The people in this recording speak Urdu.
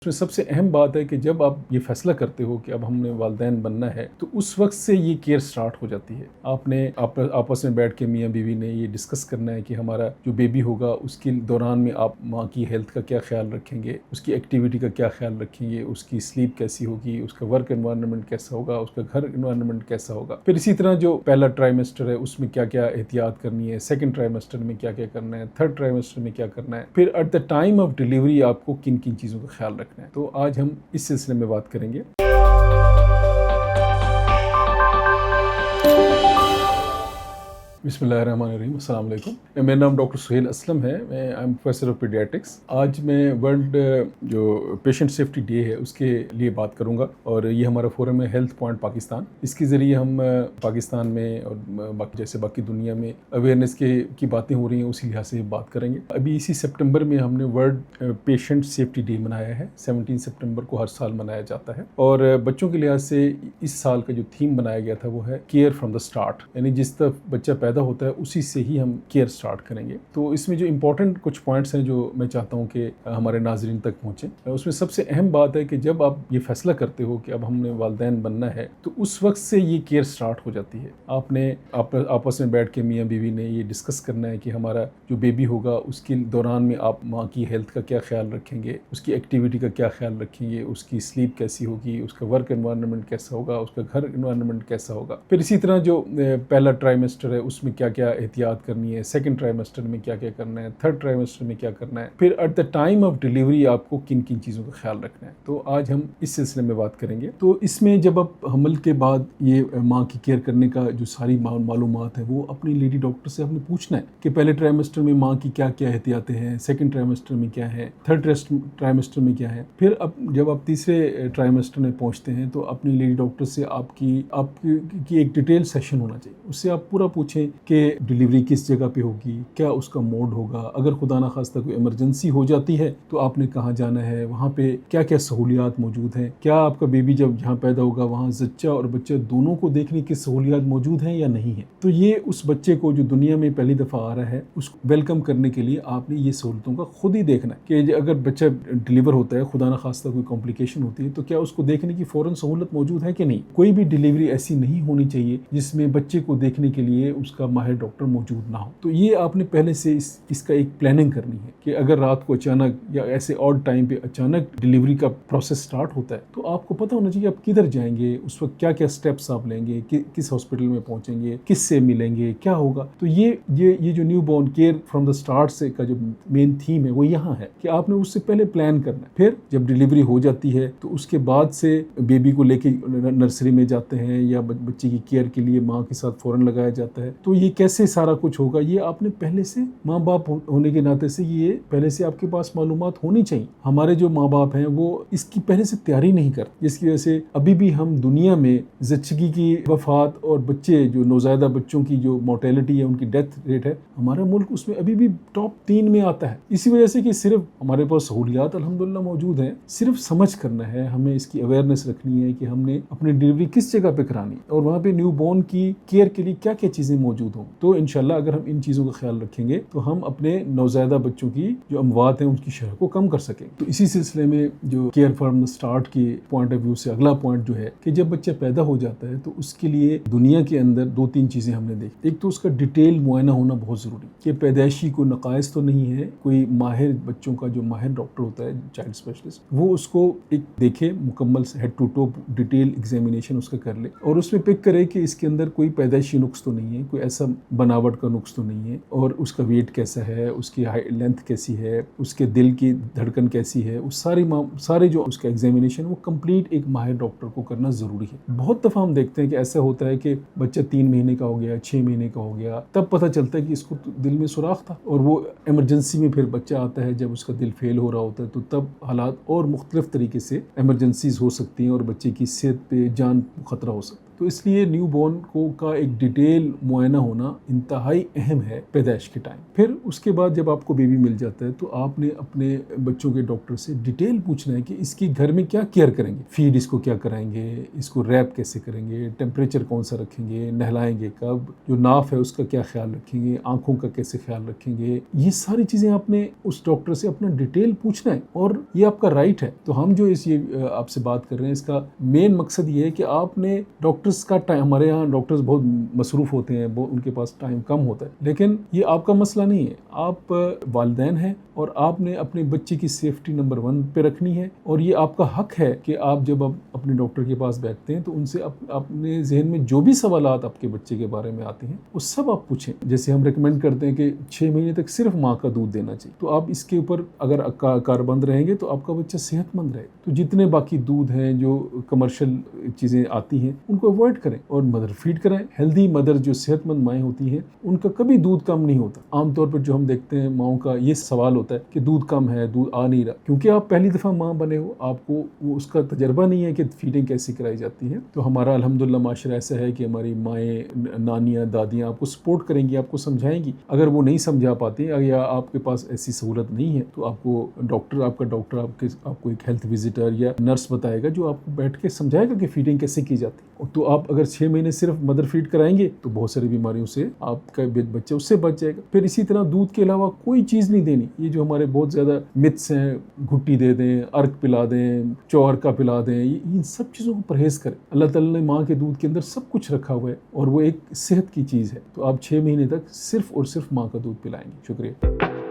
میں سب سے اہم بات ہے کہ جب آپ یہ فیصلہ کرتے ہو کہ اب ہم نے والدین بننا ہے تو اس وقت سے یہ کیئر سٹارٹ ہو جاتی ہے. آپ نے آپس میں بیٹھ کے میاں بیوی نے یہ ڈسکس کرنا ہے کہ ہمارا جو بیبی ہوگا اس کے دوران میں آپ ماں کی ہیلتھ کا کیا خیال رکھیں گے, اس کی ایکٹیویٹی کا کیا خیال رکھیں گے, اس کی سلیپ کیسی ہوگی, اس کا ورک انوائرمنٹ کیسا ہوگا, اس کا گھر انوائرمنٹ کیسا ہوگا. پھر اسی طرح جو پہلا ٹرائیمسٹر ہے اس میں کیا کیا احتیاط کرنی ہے, سیکنڈ ٹرائیمسٹر میں کیا کیا کرنا ہے, تھرڈ ٹرائیمسٹر میں کیا کرنا ہے, پھر at the time of delivery آپ کو کن کن چیزوں کا خیال رکھنا ہے. تو آج ہم اس سلسلے میں بات کریں گے. بسم اللہ الرحمن الرحیم. السلام علیکم. میرا نام ڈاکٹر سہیل اسلم ہے. میں I am professor of paediatrics. آج میں ورلڈ جو پیشنٹ سیفٹی ڈے ہے اس کے لیے بات کروں گا, اور یہ ہمارا فورم ہے ہیلتھ پوائنٹ پاکستان. اس کے ذریعے ہم پاکستان میں اور باقی دنیا میں اویئرنیس کی باتیں ہو رہی ہیں, اسی لحاظ سے بات کریں گے. ابھی اسی سپٹمبر میں ہم نے ورلڈ پیشنٹ سیفٹی ڈے منایا ہے. 17 سپٹمبر کو ہر سال منایا جاتا ہے, اور بچوں کے لحاظ سے اس سال کا جو تھیم بنایا گیا تھا وہ ہے کیئر فرام دا اسٹارٹ, یعنی جس طرح بچہ پیدا ہوتا ہے اسی سے ہی ہم کیئر سٹارٹ کریں گے. تو اس میں جو امپورٹنٹ کچھ پوائنٹس ہیں جو میں چاہتا ہوں کہ ہمارے ناظرین تک پہنچیں. اس میں سب سے اہم بات ہے کہ جب آپ یہ فیصلہ کرتے ہو کہ اب ہم نے والدین بننا ہے تو اس وقت سے یہ کیئر سٹارٹ ہو جاتی ہے. آپ نے آپس میں بیٹھ کے میاں بیوی نے یہ ڈسکس کرنا ہے کہ ہمارا جو بیبی ہوگا اس کے دوران میں آپ ماں کی ہیلتھ کا کیا خیال رکھیں گے, اس کی ایکٹیویٹی کا کیا خیال رکھیں گے, اس کی سلیپ کیسی ہوگی, اس کا ورک انوائرمنٹ کیسا ہوگا, اس کا گھر انوائرمنٹ کیسا ہوگا. پھر اسی طرح جو پہلا ٹرائیمسٹر ہے اس میں کیا کیا احتیاط کرنی ہے, سیکنڈ ٹرائیمسٹر میں کیا کیا کرنا ہے, تھرڈ ٹرائیمسٹر میں کیا کرنا ہے, پھر at the time of delivery آپ کو کن کن چیزوں کا خیال رکھنا ہے. تو آج ہم اس سلسلے میں بات کریں گے. تو اس میں جب آپ حمل کے بعد یہ ماں کی کیئر کرنے کا جو ساری معلومات ہے وہ اپنی لیڈی ڈاکٹر سے آپ نے پوچھنا ہے کہ پہلے ٹرائیمسٹر میں ماں کی کیا کیا احتیاطیں ہیں, سیکنڈ ٹرائیمسٹر میں کیا ہے, تھرڈ ٹرائیمسٹر میں کیا ہے. پھر جب آپ تیسرے ٹرائیمسٹر میں پہنچتے ہیں تو اپنی لیڈی ڈاکٹر سے آپ کی ایک ڈیٹیل سیشن ہونا چاہیے. اس سے آپ پورا پوچھیں کہ ڈیلیوری کس جگہ پہ ہوگی, کیا اس کا موڈ ہوگا, اگر خدا نخواستہ کوئی ایمرجنسی ہو جاتی ہے تو آپ نے کہاں جانا ہے, وہاں پہ کیا کیا سہولیات موجود ہیں, کیا آپ کا بیبی جب جہاں پیدا ہوگا وہاں زچہ اور بچہ دونوں کو دیکھنے کی سہولیات موجود ہیں یا نہیں ہیں. تو یہ اس بچے کو جو دنیا میں پہلی دفعہ آ رہا ہے اس کو ویلکم کرنے کے لیے آپ نے یہ سہولتوں کا خود ہی دیکھنا ہے کہ اگر بچہ ڈیلیور ہوتا ہے, خدا نخواستہ کوئی کمپلیکیشن ہوتی ہے, تو کیا اس کو دیکھنے کی فوراً سہولت موجود ہے کہ نہیں. کوئی بھی ڈیلیوری ایسی نہیں ہونی چاہیے جس میں بچے کو دیکھنے کے لیے اس کا ماہر ڈاکٹر موجود نہ ہو. تو یہ آپ نے پہلے سے اس کا ایک پلاننگ کرنی ہے کہ اگر رات کو اچانک یا ایسے آڈ ٹائم پہ اچانک ڈیلیوری کا پروسیس سٹارٹ ہوتا ہے تو آپ کو پتہ ہونا چاہیے آپ کدھر جائیں گے, اس وقت کیا کیا سٹیپس آپ لیں گے, کس ہاسپٹل میں پہنچیں گے, کس سے ملیں گے, کیا ہوگا. تو یہ جو new born care from the start سے کا جو مین تھیم ہے وہ یہاں ہے کہ آپ نے اس سے پہلے پلان کرنا ہے. پھر جب ڈیلیوری ہو جاتی ہے تو اس کے بعد سے بیبی کو لے کے نرسری میں جاتے ہیں یا بچے کی کیئر کے لیے ماں کے ساتھ فوراً لگایا جاتا ہے. تو یہ کیسے سارا کچھ ہوگا یہ آپ نے پہلے سے ماں باپ ہونے کے ناطے سے یہ پہلے سے آپ کے پاس معلومات ہونی چاہیے. ہمارے جو ماں باپ ہیں وہ اس کی پہلے سے تیاری نہیں کرتے, جس کی وجہ سے ابھی بھی ہم دنیا میں زچگی کی وفات اور بچے جو نوزائیدہ بچوں کی جو مورٹیلٹی ہے, ان کی ڈیتھ ریٹ ہے, ہمارا ملک اس میں ابھی بھی ٹاپ 3 میں آتا ہے. اسی وجہ سے کہ صرف ہمارے پاس سہولیات الحمدللہ موجود ہیں, صرف سمجھ کرنا ہے, ہمیں اس کی اویئرنیس رکھنی ہے کہ ہم نے اپنی ڈیلیوری کس جگہ پہ کرانی اور وہاں پہ نیو بورن کی کیئر کے لیے کیا کیا چیزیں موجود ہوں. تو انشاءاللہ اگر ہم ان چیزوں کا خیال رکھیں گے تو ہم اپنے نوزائیدہ بچوں کی جو اموات ہیں ان کی شرح کو کم کر سکیں. تو اسی سلسلے میں جو کیئر فرام سٹارٹ کی پوائنٹ آف ویو سے اگلا پوائنٹ جو ہے کہ جب بچہ پیدا ہو جاتا ہے تو اس کے لیے دنیا کے اندر 2-3 چیزیں ہم نے دیکھی. ایک تو اس کا ڈیٹیل معائنہ ہونا بہت ضروری کہ پیدائشی کوئی نقائص تو نہیں ہے, کوئی ماہر بچوں کا جو ماہر ڈاکٹر ہوتا ہے چائلڈ اسپیشلسٹ وہ اس کو ایک دیکھے, مکمل head to toe detail examination اس کا کر لے اور اس میں پک کرے کہ اس کے اندر کوئی پیدائشی نقص تو نہیں ہے, کوئی ایسا بناوٹ کا نقص تو نہیں ہے, اور اس کا ویٹ کیسا ہے, اس کی لینتھ کیسی ہے, اس کے دل کی دھڑکن کیسی ہے, اس سارے جو اس کا ایگزامینیشن وہ کمپلیٹ ایک ماہر ڈاکٹر کو کرنا ضروری ہے. بہت دفعہ ہم دیکھتے ہیں کہ ایسا ہوتا ہے کہ بچہ 3 مہینے کا ہو گیا, 6 مہینے کا ہو گیا, تب پتہ چلتا ہے کہ اس کو دل میں سوراخ تھا, اور وہ ایمرجنسی میں پھر بچہ آتا ہے جب اس کا دل فیل ہو رہا ہوتا ہے, تو تب حالات اور مختلف طریقے سے ایمرجنسیز ہو سکتی ہیں اور بچے کی صحت پہ جان خطرہ ہو سکتا ہے. تو اس لیے نیو بورن کو کا ایک ڈیٹیل معائنہ ہونا انتہائی اہم ہے پیدائش کے ٹائم۔ پھر اس کے بعد جب آپ کو بیبی مل جاتا ہے تو آپ نے اپنے بچوں کے ڈاکٹر سے ڈیٹیل پوچھنا ہے کہ اس کی گھر میں کیا کیئر کریں گے، فیڈ اس کو کیا کریں گے، اس کو ریپ کیسے کریں گے، ٹیمپریچر کون سا رکھیں گے، نہلائیں گے کب، جو ناف ہے اس کا کیا خیال رکھیں گے، آنکھوں کا کیسے خیال رکھیں گے، یہ ساری چیزیں آپ نے اس ڈاکٹر سے اپنا ڈیٹیل پوچھنا ہے اور یہ آپ کا رائٹ ہے۔ تو ہم جو آپ سے بات کر رہے ہیں اس کا مین مقصد یہ ہے کہ آپ نے ڈاکٹرز کا ٹائم، ہمارے یہاں ڈاکٹرز بہت مصروف ہوتے ہیں، ان کے پاس ٹائم کم ہوتا ہے، لیکن یہ آپ کا مسئلہ نہیں ہے، آپ والدین ہیں اور آپ نے اپنے بچے کی سیفٹی نمبر 1 پہ رکھنی ہے، اور یہ آپ کا حق ہے کہ آپ جب اپنے ڈاکٹر کے پاس بیٹھتے ہیں تو ان سے اپنے ذہن میں جو بھی سوالات آپ کے بچے کے بارے میں آتے ہیں وہ سب آپ پوچھیں۔ جیسے ہم ریکمینڈ کرتے ہیں کہ 6 مہینے تک صرف ماں کا دودھ دینا چاہیے، تو آپ اس کے اوپر اگر کاربند رہیں گے تو آپ کا بچہ صحت مند رہے گا۔ تو جتنے باقی دودھ ہیں جو کمرشل چیزیں آتی ہیں ان کو اوائڈ کریں اور مدر فیڈ کریں۔ ہیلدی مدر جو صحت مند مائیں ہوتی ہیں ان کا کبھی دودھ کم نہیں ہوتا۔ عام طور پر جو ہم دیکھتے ہیں ماؤں کا یہ سوال ہوتا ہے کہ دودھ کم ہے، دودھ آ نہیں رہا، کیونکہ آپ پہلی دفعہ ماں بنے ہو، آپ کو اس کا تجربہ نہیں ہے کہ فیڈنگ کیسی کرائی جاتی ہے۔ تو ہمارا الحمدللہ معاشرہ ایسا ہے کہ ہماری مائیں، نانیاں، دادیاں آپ کو سپورٹ کریں گی، آپ کو سمجھائیں گی۔ اگر وہ نہیں سمجھا پاتی یا آپ کے پاس ایسی سہولت نہیں ہے تو آپ کو ڈاکٹر آپ کو ایک ہیلتھ وزٹر یا نرس بتائے گا جو آپ کو بیٹھ کے سمجھائے گا کہ فیڈنگ کیسے کی جاتی ہے۔ تو آپ اگر 6 مہینے صرف مدر فیڈ کرائیں گے تو بہت ساری بیماریوں سے آپ کا بچہ اس سے بچ جائے گا۔ پھر اسی طرح دودھ کے علاوہ کوئی چیز نہیں دینی، یہ جو ہمارے بہت زیادہ متس ہیں، گھٹی دے دیں، ارک پلا دیں، چوہر کا پلا دیں، ان سب چیزوں کو پرہیز کریں۔ اللہ تعالیٰ نے ماں کے دودھ کے اندر سب کچھ رکھا ہوا ہے اور وہ ایک صحت کی چیز ہے، تو آپ 6 مہینے تک صرف اور صرف ماں کا دودھ پلائیں گے۔ شکریہ۔